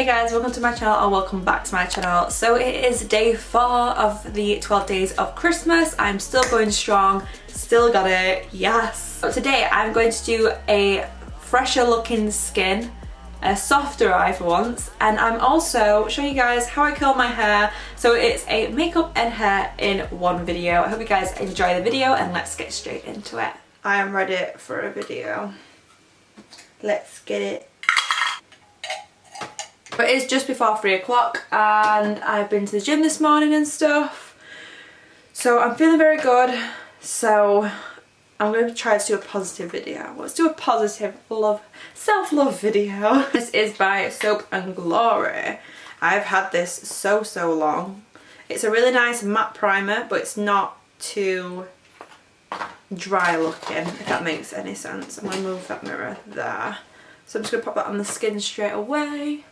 Hey guys, welcome to my channel or welcome back to my channel. So it is day 4 of the 12 days of Christmas. I'm still going strong, still got it, yes. So today I'm going to do a fresher looking skin, a softer eye for once, and I'm also showing you guys how I curl my hair. So it's a makeup and hair in one video. I hope you guys enjoy the video and let's get straight into it. I am ready for a video. Let's get it. But it's just before 3 o'clock and I've been to the gym this morning and stuff. So I'm feeling very good. So I'm going to try to do a positive video. Let's do a positive self-love video. This is by Soap and Glory. I've had this so long. It's a really nice matte primer, but it's not too dry looking, if that makes any sense. I'm going to move that mirror there. So I'm just going to pop that on the skin straight away.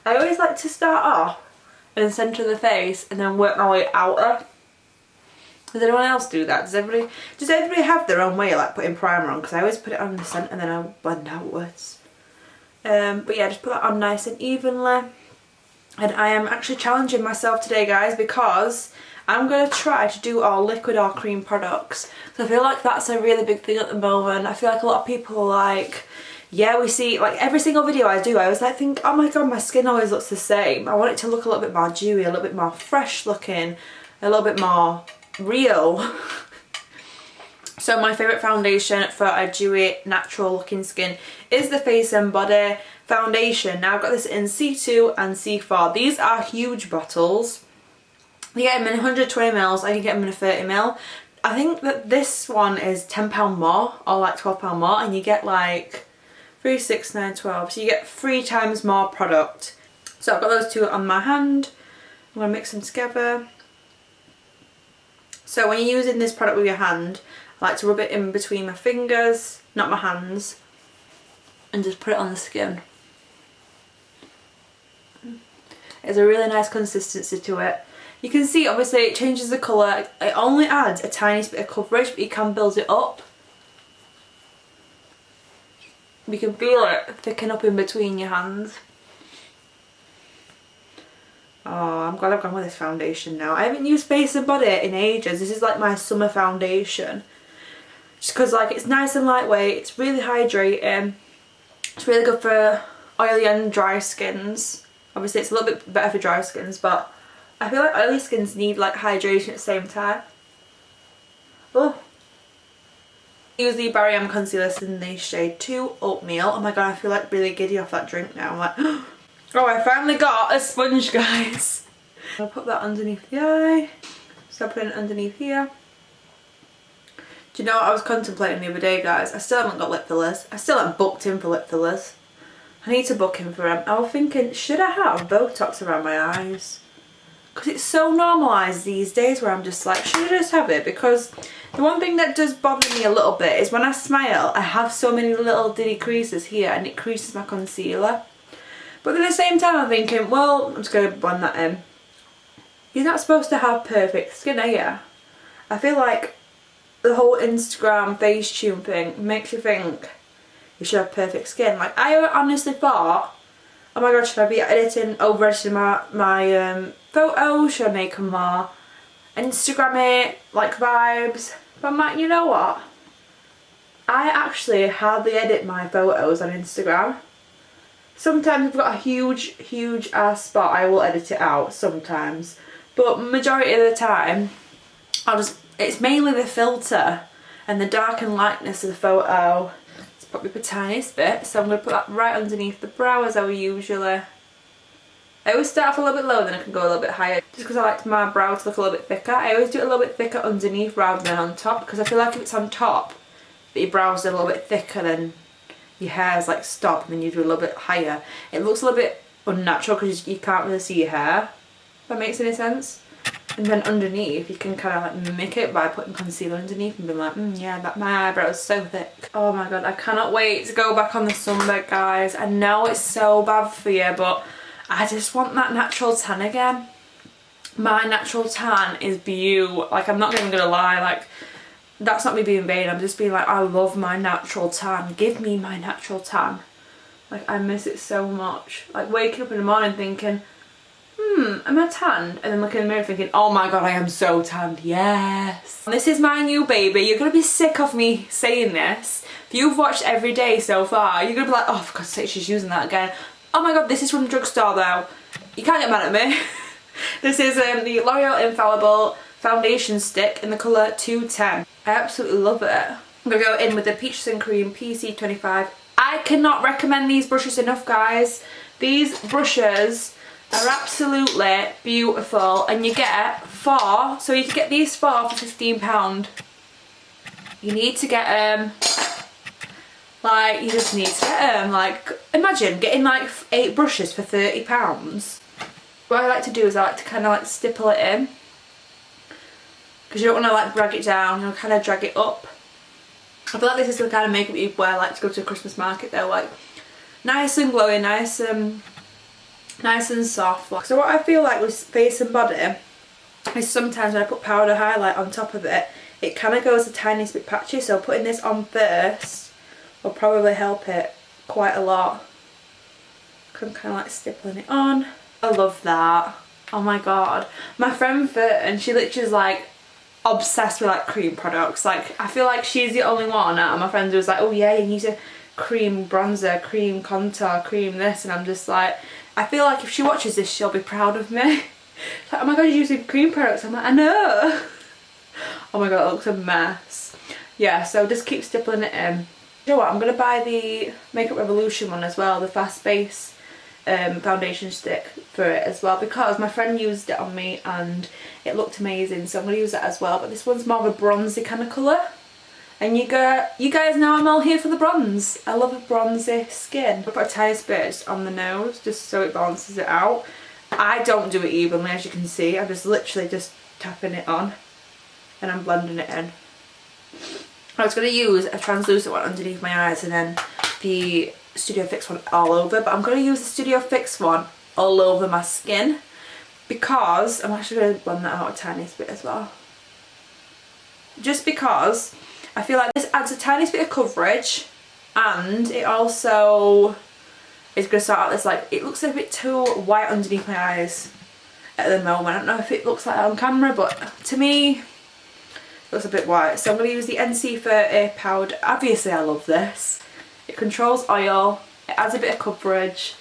I always like to start off in the centre of the face and then work my way outer. Does anyone else do that? Does everybody have their own way of like putting primer on? Because I always put it on the centre and then I blend outwards. But yeah, just put that on nice and evenly. And I am actually challenging myself today, guys, because I'm going to try to do all liquid or cream products. So I feel like that's a really big thing at the moment. I feel like a lot of people are like, yeah, we see, like every single video I do, I always like think, oh my god, my skin always looks the same. I want it to look a little bit more dewy, a little bit more fresh looking, a little bit more real. So my favourite foundation for a dewy, natural looking skin is the Face and Body foundation. Now I've got this in C2 and C4. These are huge bottles. You get them in 120ml, I can get them in a 30ml. I think that this one is £10 more, or like £12 more, and you get like 3, 6, 9, 12. So you get 3 times more product. So I've got those two on my hand. I'm going to mix them together. So when you're using this product with your hand, I like to rub it in between my fingers, not my hands, and just put it on the skin. It's a really nice consistency to it. You can see obviously it changes the colour. It only adds a tiny bit of coverage, but you can build it up. You can feel it thicken up in between your hands. Oh, I'm glad I've gone with this foundation now. I haven't used Face and Body in ages. This is like my summer foundation. Just because like it's nice and lightweight, it's really hydrating. It's really good for oily and dry skins. Obviously it's a little bit better for dry skins, but I feel like oily skins need like hydration at the same time. Oh. Use the Barry M concealer in the shade 2 Oatmeal. Oh my god, I feel like really giddy off that drink now. I'm like, oh, I finally got a sponge, guys. I'll put that underneath the eye. So I'm putting it underneath here. Do you know what I was contemplating the other day, guys? I still haven't got lip fillers. I still haven't booked in for lip fillers. I need to book in for them. I was thinking, should I have Botox around my eyes? Because it's so normalised these days where I'm just like, should I just have it? Because the one thing that does bother me a little bit is when I smile, I have so many little diddy creases here and it creases my concealer. But at the same time I'm thinking, well, I'm just going to blend that in. You're not supposed to have perfect skin, are you? I feel like the whole Instagram Facetune thing makes you think you should have perfect skin. Like, I honestly thought, oh my god, should I be over-editing my photos? Should I make them more Instagram-y, like vibes? But I'm like, you know what? I actually hardly edit my photos on Instagram. Sometimes if I've got a huge ass spot, I will edit it out sometimes. But majority of the time, it's mainly the filter and the dark and lightness of the photo. Probably the tiniest bit, so I'm going to put that right underneath the brow as I would usually. I always start off a little bit lower, then I can go a little bit higher, just because I like my brow to look a little bit thicker. I always do it a little bit thicker underneath rather than on top, because I feel like if it's on top, that your brows are a little bit thicker, then your hair's like stop, and then you do a little bit higher. It looks a little bit unnatural because you can't really see your hair, if that makes any sense. And then underneath, you can kind of like mimic it by putting concealer underneath and being like, yeah, my eyebrow's so thick. Oh my god, I cannot wait to go back on the sunbed, guys. I know it's so bad for you, but I just want that natural tan again. My natural tan is beautiful. Like, I'm not even gonna lie, like, that's not me being vain. I'm just being like, I love my natural tan. Give me my natural tan. Like, I miss it so much. Like, waking up in the morning thinking, am I tanned? And then looking in the mirror thinking, oh my god, I am so tanned, yes. This is my new baby. You're gonna be sick of me saying this. If you've watched every day so far, you're gonna be like, oh, for God's sake, she's using that again. Oh my god, this is from the drugstore though. You can't get mad at me. This is the L'Oreal Infallible foundation stick in the colour 210. I absolutely love it. I'm gonna go in with the Peaches and Cream PC25. I cannot recommend these brushes enough, guys. These brushes are absolutely beautiful, and you get 4, so you can get these 4 for £15. You need to get them. Like, you just need to get them. Like, imagine getting like 8 brushes for £30. What I like to do is I like to kind of like stipple it in, because you don't want to like drag it down, you'll kind of drag it up. I feel like this is the kind of makeup you'd wear like to go to a Christmas market. They're like nice and glowy, nice and soft. So what I feel like with face and body is sometimes when I put powder highlight on top of it, it kind of goes a tiny bit patchy, so putting this on first will probably help it quite a lot. I'm kind of like stippling it on. I love that. Oh my god. My friend Fern, she literally is like obsessed with like cream products. Like, I feel like she's the only one out of my friends who's like, oh yeah, you need a cream bronzer, cream contour, cream this, and I'm just like, I feel like if she watches this she'll be proud of me. Like, oh my god, you're using cream products. I'm like, I know. Oh my god, it looks a mess. Yeah, so just keep stippling it in. You know what, I'm going to buy the Makeup Revolution one as well, the Fast Base foundation stick for it as well, because my friend used it on me and it looked amazing, so I'm going to use that as well. But this one's more of a bronzy kind of colour, and you guys know I'm all here for the bronze. I love a bronzy skin. I put a tiny bit on the nose just so it balances it out. I don't do it evenly, as you can see. I'm just literally just tapping it on and I'm blending it in. I was going to use a translucent one underneath my eyes and then the Studio Fix one all over, but I'm going to use the Studio Fix one all over my skin, because I'm actually going to blend that out a tiny bit as well. Just because I feel like this adds a tiny bit of coverage, and it also is going to start out this, like, it looks a bit too white underneath my eyes at the moment. I don't know if it looks like that on camera, but to me it looks a bit white. So I'm going to use the NC30 powder. Obviously I love this. It controls oil, it adds a bit of coverage.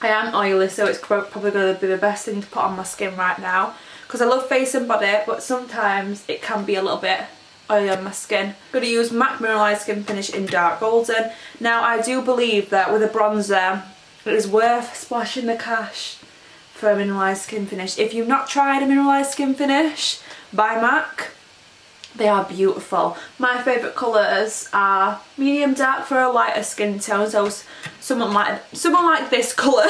I am oily, so it's probably going to be the best thing to put on my skin right now, because I love face and body, but sometimes it can be a little bit oily on my skin. I'm going to use MAC Mineralized Skin Finish in Dark Golden. Now, I do believe that with a bronzer it is worth splashing the cash for a mineralized skin finish. If you've not tried a mineralized skin finish by MAC, they are beautiful. My favourite colours are medium dark for a lighter skin tone, so someone like this colour,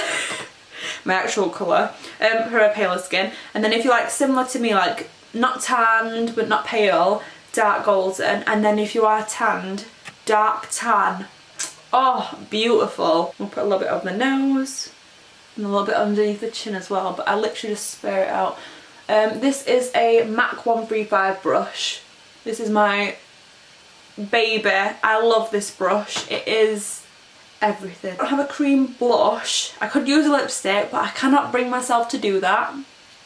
my actual colour, for a paler skin. And then if you like similar to me, like not tanned but not pale, dark golden. And then if you are tanned, dark tan. Oh, beautiful. We'll put a little bit over the nose and a little bit underneath the chin as well, but I literally just spare it out. This is a MAC 135 brush. This is my baby. I love this brush. It is everything. I don't have a cream blush. I could use a lipstick, but I cannot bring myself to do that.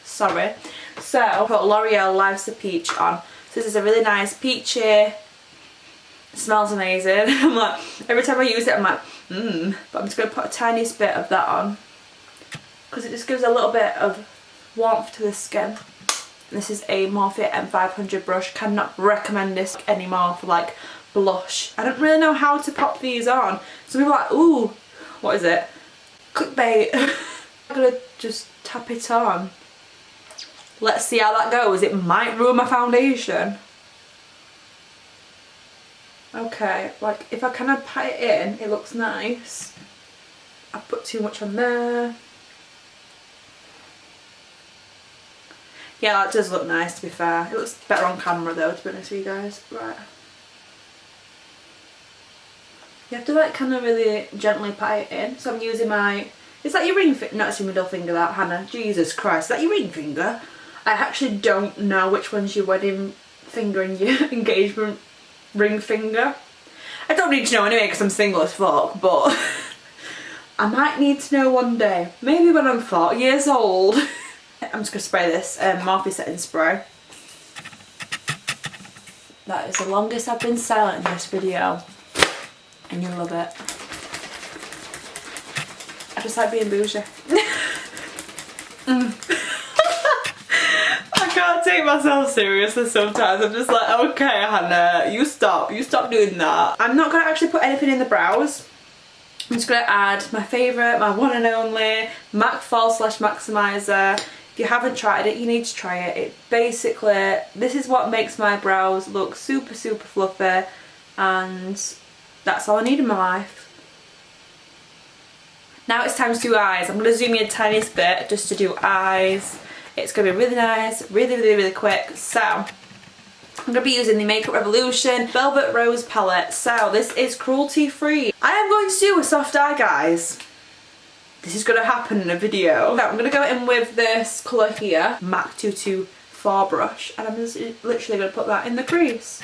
Sorry. So I put L'Oreal Life's a Peach on. So this is a really nice peachy. It smells amazing. I'm like, every time I use it I'm like, But I'm just going to put a tiny bit of that on, because it just gives a little bit of warmth to the skin. This is a MORPHE M500 brush. Cannot recommend this anymore for like blush. I don't really know how to pop these on. Some people are like, ooh, what is it? Clickbait. I'm gonna just tap it on. Let's see how that goes. It might ruin my foundation. Okay, like if I kind of pat it in, it looks nice. I've put too much on there. Yeah, that does look nice, to be fair. It looks better on camera though, to be honest with you guys. Right. You have to like kind of really gently pat it in. So I'm using my... Is that your ring finger? No, it's your middle finger, that, Hannah. Jesus Christ, is that your ring finger? I actually don't know which one's your wedding finger and your engagement ring finger. I don't need to know anyway because I'm single as fuck, but I might need to know one day. Maybe when I'm 40 years old. I'm just going to spray this MORPHE setting spray. That is the longest I've been silent in this video. And you love it. I just like being bougie. I can't take myself seriously sometimes. I'm just like, okay Hannah, you stop doing that. I'm not going to actually put anything in the brows. I'm just going to add my favourite, my one and only MAC False Lash Maximizer. If you haven't tried it, you need to try it. It basically, this is what makes my brows look super fluffy, and that's all I need in my life. Now it's time to do eyes. I'm going to zoom in a tiniest bit just to do eyes. It's going to be really nice, really quick. So, I'm going to be using the Makeup Revolution Velvet Rose palette. So, this is cruelty free. I am going to do a soft eye, guys. This is going to happen in a video. So, I'm going to go in with this colour here, MAC 224 brush, and I'm just literally going to put that in the crease.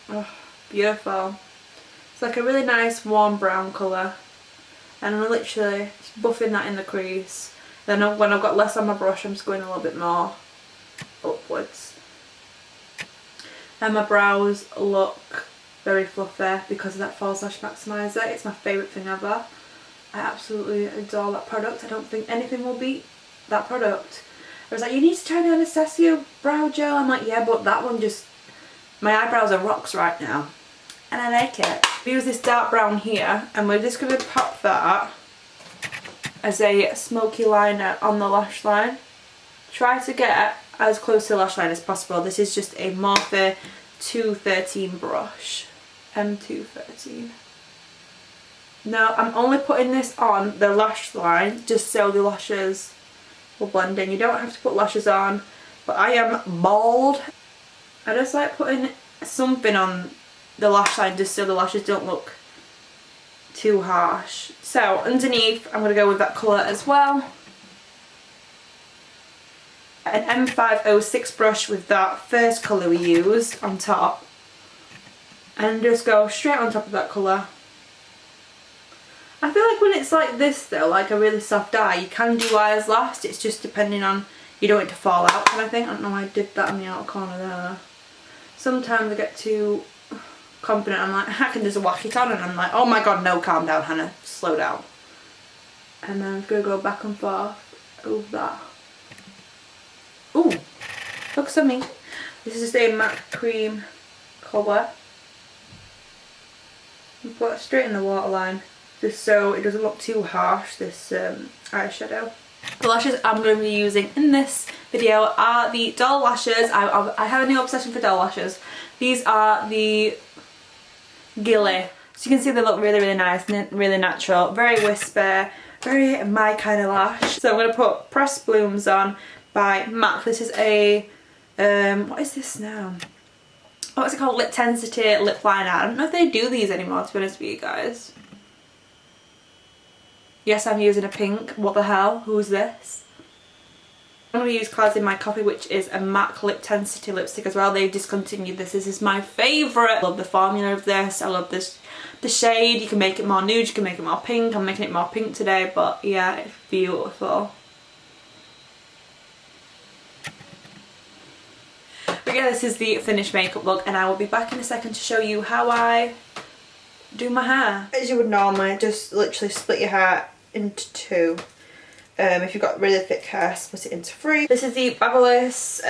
Oh, beautiful. It's like a really nice warm brown colour. And I'm literally buffing that in the crease. Then when I've got less on my brush, I'm just going a little bit more upwards. And my brows look very fluffy because of that False Lash Maximizer. It's my favourite thing ever. I absolutely adore that product. I don't think anything will beat that product. I was like, you need to try the Anastasia brow gel. I'm like, yeah, but that one just... My eyebrows are rocks right now. And I like it. We use this dark brown here, and we're just going to pop that as a smoky liner on the lash line. Try to get as close to the lash line as possible. This is just a Morphe 213 brush. M213. Now I'm only putting this on the lash line just so the lashes will blend in. You don't have to put lashes on, but I am bald. I just like putting something on the lash line just so the lashes don't look too harsh. So underneath I'm going to go with that colour as well. An M506 brush with that first colour we used on top. And just go straight on top of that colour. I feel like when it's like this though, like a really soft eye, you can do eyes last. It's just depending on, you don't want it to fall out kind of thing. I don't know why I did that on the outer corner there. Sometimes I get too confident, I'm like, I can just whack it on, and I'm like, oh my god, no, calm down Hannah, slow down. And then I'm going to go back and forth over that. Ooh, looks at me. This is just a matte cream colour. And put it straight in the waterline, just so it doesn't look too harsh, this eyeshadow. The lashes I'm going to be using in this video are the doll lashes. I have a new obsession for doll lashes. These are the Gilly. So you can see they look really nice and really natural, very wispy, very my kind of lash. So I'm going to put Pressed Blooms on by MAC. This is a, what is this now? What's it called? Lip Tensity lip liner. I don't know if they do these anymore, to be honest with you guys. Yes, I'm using a pink. What the hell? Who's this? I'm going to use Clouds in My Coffee, which is a MAC Lip Tensity lipstick as well. They've discontinued this. This is my favourite. I love the formula of this. I love this, the shade. You can make it more nude, you can make it more pink. I'm making it more pink today, but yeah, it's beautiful. But yeah, this is the finished makeup look, and I will be back in a second to show you how I do my hair. As you would normally, just literally split your hair into two. If you've got really thick hair, split it into three. This is the Babyliss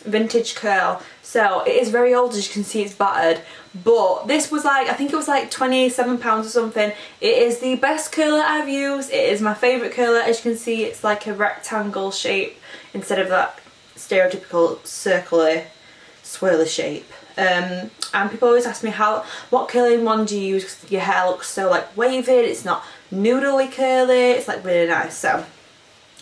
Vintage Curl. So it is very old, as you can see, it's battered. But this was like, I think it was like £27 or something. It is the best curler I've used. It is my favourite curler. As you can see, it's like a rectangle shape instead of that stereotypical circular swirly shape. And people always ask me what curling one do you use, because your hair looks so like wavy, it's not noodly curly, it's like really nice. So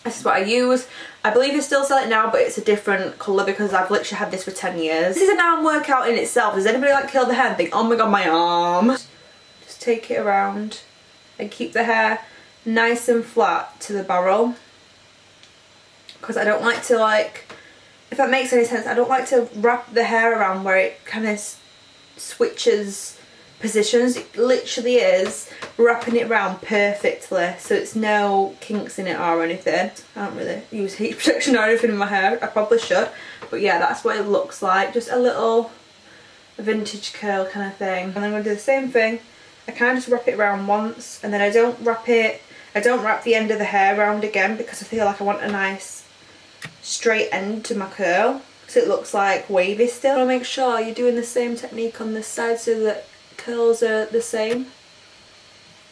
this is what I use. I believe they still sell it now, but it's a different colour because I've literally had this for 10 years. This is an arm workout in itself. Does anybody like curl the hair and think, oh my god, my arm? Just take it around and keep the hair nice and flat to the barrel, because I don't like to, like, if that makes any sense, I don't like to wrap the hair around where it kind of switches positions. It literally is wrapping it around perfectly, so it's no kinks in it or anything. I don't really use heat protection or anything in my hair. I probably should, but yeah, that's what it looks like. Just a little vintage curl kind of thing. And then I'm going to do the same thing. I kind of just wrap it around once, and then I don't wrap the end of the hair around again, because I feel like I want a nice straight end to my curl, so it looks like wavy still. I want to make sure you're doing the same technique on this side so that curls are the same.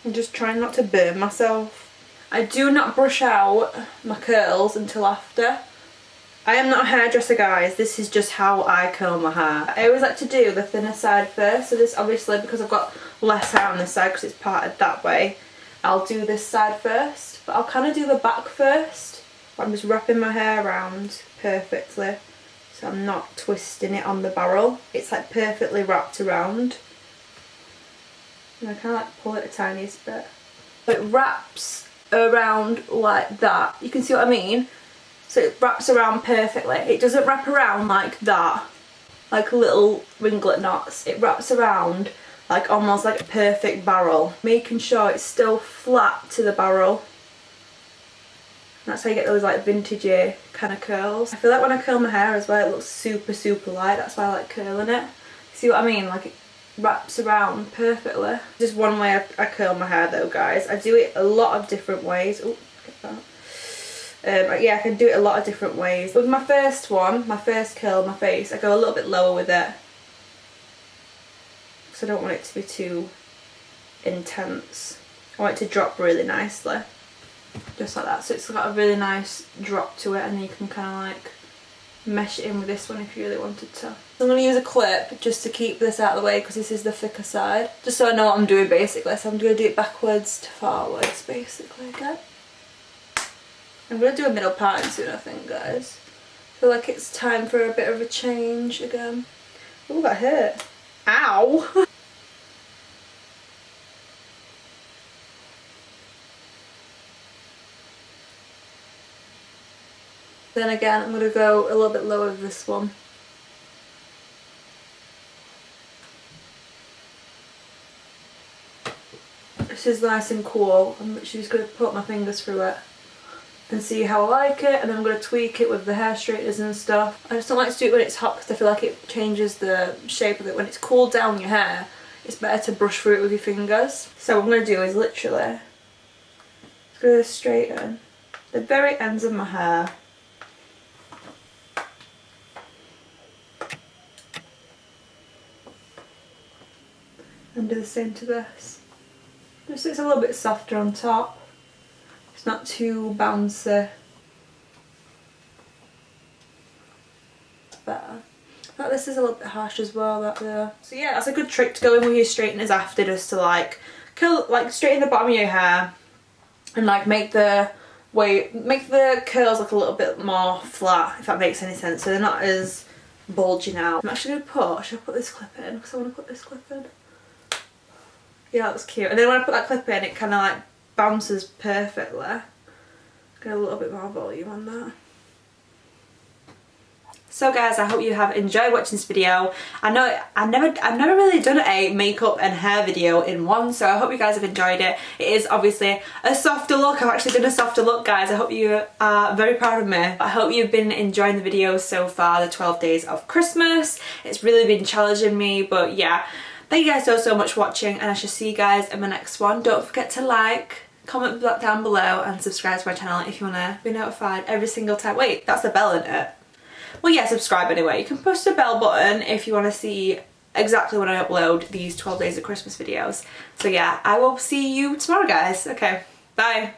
I'm just trying not to burn myself. I do not brush out my curls until after. I am not a hairdresser, guys. This is just how I curl my hair. I always like to do the thinner side first. So this, obviously, because I've got less hair on this side because it's parted that way, I'll do this side first. But I'll kind of do the back first. I'm just wrapping my hair around perfectly, so I'm not twisting it on the barrel. It's like perfectly wrapped around. And I kind of like pull it the tiniest bit. It wraps around like that. You can see what I mean? So it wraps around perfectly. It doesn't wrap around like that, like little ringlet knots. It wraps around like almost like a perfect barrel, making sure it's still flat to the barrel. And that's how you get those like vintagey kind of curls. I feel like when I curl my hair as well, it looks super, super light. That's why I like curling it. See what I mean? Like it wraps around perfectly. Just one way I curl my hair though, guys. I do it a lot of different ways. Oh, look at that. Yeah, I can do it a lot of different ways. With my first one, my first curl, my face, I go a little bit lower with it, because I don't want it to be too intense. I want it to drop really nicely, just like that. So it's got a really nice drop to it, and then you can kind of like mesh it in with this one if you really wanted to. So I'm going to use a clip just to keep this out of the way, because this is the thicker side, just so I know what I'm doing basically. So I'm going to do it backwards to forwards basically, okay? I'm going to do a middle parting soon, I think, guys. I feel like it's time for a bit of a change again. Oh, that hurt. Ow! Then again, I'm going to go a little bit lower with this one. This is nice and cool. I'm literally just going to put my fingers through it and see how I like it, and then I'm going to tweak it with the hair straighteners and stuff. I just don't like to do it when it's hot, because I feel like it changes the shape of it. When it's cooled down your hair, it's better to brush through it with your fingers. So what I'm going to do is literally just going to straighten the very ends of my hair. And do the same to this. Just so it's a little bit softer on top. It's not too bouncy. It's better. Like this is a little bit harsh as well, that there. So yeah, that's a good trick to go in with your straighteners after, just to like curl, like straighten the bottom of your hair and like make the curls look a little bit more flat, if that makes any sense, so they're not as bulging out. I'm actually should I put this clip in? Because I want to put this clip in. Yeah, that's cute. And then when I put that clip in, it kind of like bounces perfectly. Get a little bit more volume on that. So guys, I hope you have enjoyed watching this video. I know I've never really done a makeup and hair video in one, so I hope you guys have enjoyed it. It is obviously a softer look. I've actually done a softer look, guys. I hope you are very proud of me. I hope you've been enjoying the videos so far, the 12 days of Christmas. It's really been challenging me, but yeah. Thank you guys so much for watching, and I shall see you guys in my next one. Don't forget to like, comment down below, and subscribe to my channel if you want to be notified every single time. Wait, that's the bell, isn't it? Well yeah, subscribe anyway. You can push the bell button if you want to see exactly when I upload these 12 days of Christmas videos. So yeah, I will see you tomorrow, guys. Okay, bye.